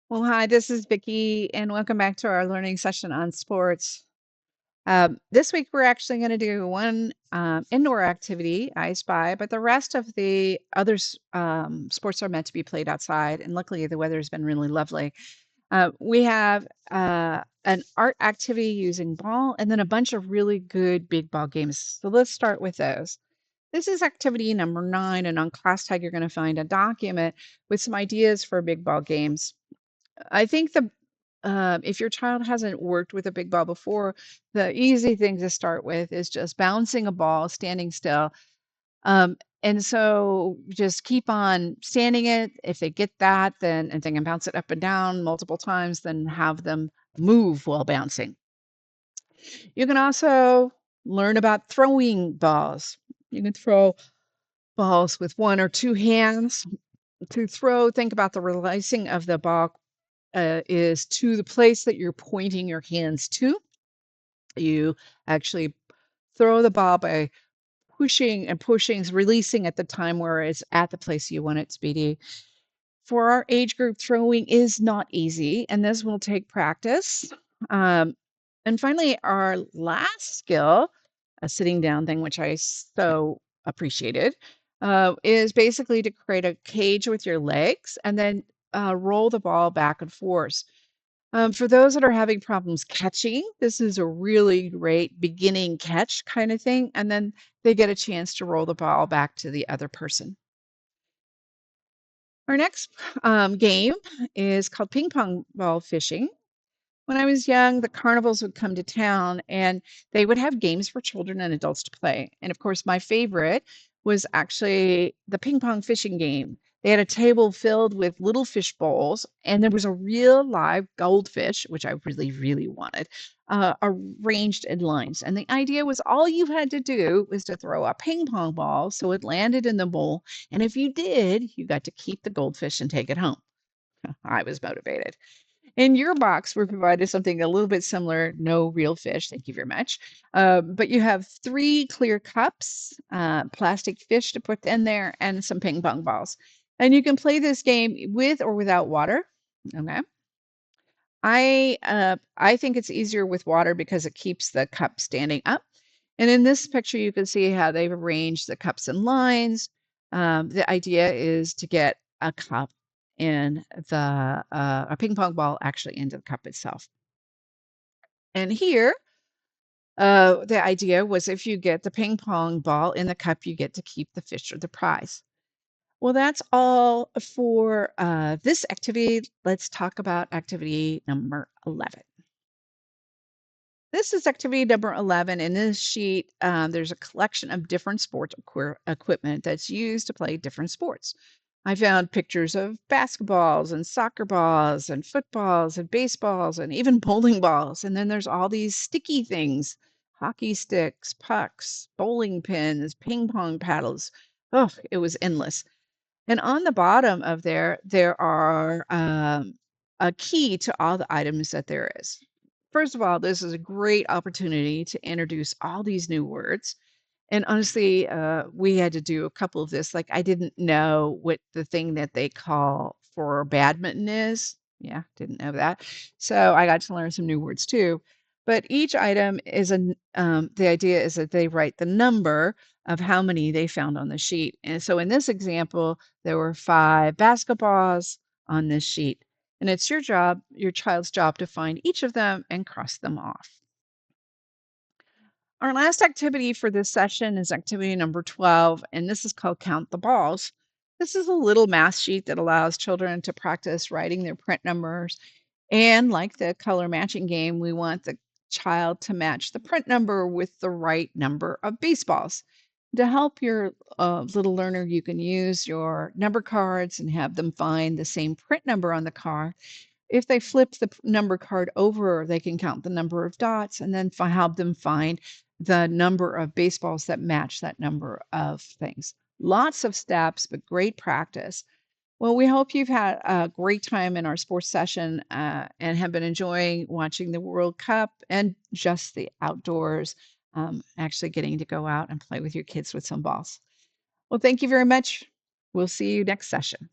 Well, hi, this is Vicky, and welcome back to our learning session on sports. This week, we're actually going to do one indoor activity, I spy, but the rest of the others sports are meant to be played outside. And luckily, the weather has been really lovely. We have an art activity using ball, and then a bunch of really good big ball games. So let's start with those. This is activity number 9, and on Class Tag, you're going to find a document with some ideas for big ball games. I think if your child hasn't worked with a big ball before, the easy thing to start with is just bouncing a ball, standing still. And so just keep on standing it. If they get that, then and they can bounce it up and down multiple times, then have them move while bouncing. You can also learn about throwing balls. You can throw balls with one or two hands. To throw, think about the releasing of the ball is to the place that you're pointing your hands to. You actually throw the ball by pushing and pushing, releasing at the time where it's at the place you want it to be. For our age group, throwing is not easy, and this will take practice. Um, and finally, our last skill, a sitting down thing, which I so appreciated, is basically to create a cage with your legs and then roll the ball back and forth. For those that are having problems catching, this is a really great beginning catch kind of thing. And then they get a chance to roll the ball back to the other person. Our next game is called ping pong ball fishing. When I was young, the carnivals would come to town and they would have games for children and adults to play. And of course, my favorite was actually the ping pong fishing game. They had a table filled with little fish bowls, and there was a real live goldfish, which I really, really wanted, arranged in lines. And the idea was all you had to do was to throw a ping pong ball so it landed in the bowl. And if you did, you got to keep the goldfish and take it home. I was motivated. In your box, we're provided something a little bit similar. No real fish, thank you very much. But you have 3 clear cups, plastic fish to put in there, and some ping pong balls. And you can play this game with or without water. Okay. I think it's easier with water because it keeps the cup standing up. And in this picture, you can see how they've arranged the cups in lines. The idea is to get a cup and a ping pong ball actually into the cup itself. And here, the idea was if you get the ping pong ball in the cup, you get to keep the fish or the prize. Well, that's all for this activity. Let's talk about activity number 11. This is activity number 11. In this sheet, there's a collection of different sports equipment that's used to play different sports. I found pictures of basketballs and soccer balls and footballs and baseballs and even bowling balls. And then there's all these sticky things, hockey sticks, pucks, bowling pins, ping pong paddles. Oh, it was endless. And on the bottom of there are a key to all the items that there is. First of all, this is a great opportunity to introduce all these new words. And honestly, we had to do a couple of this. Like, I didn't know what the thing that they call for badminton is. Yeah, didn't know that. So I got to learn some new words too. But each item is the idea is that they write the number of how many they found on the sheet. And so in this example, there were 5 basketballs on this sheet. And it's your job, your child's job, to find each of them and cross them off. Our last activity for this session is activity number 12, and this is called Count the Balls. This is a little math sheet that allows children to practice writing their print numbers. And like the color matching game, we want the child to match the print number with the right number of baseballs. To help your little learner, you can use your number cards and have them find the same print number on the card. If they flip the number card over, they can count the number of dots and then help them find the number of baseballs that match that number of things. Lots of steps, but great practice. Well, we hope you've had a great time in our sports session and have been enjoying watching the World Cup and just the outdoors, actually getting to go out and play with your kids with some balls. Well, thank you very much. We'll see you next session.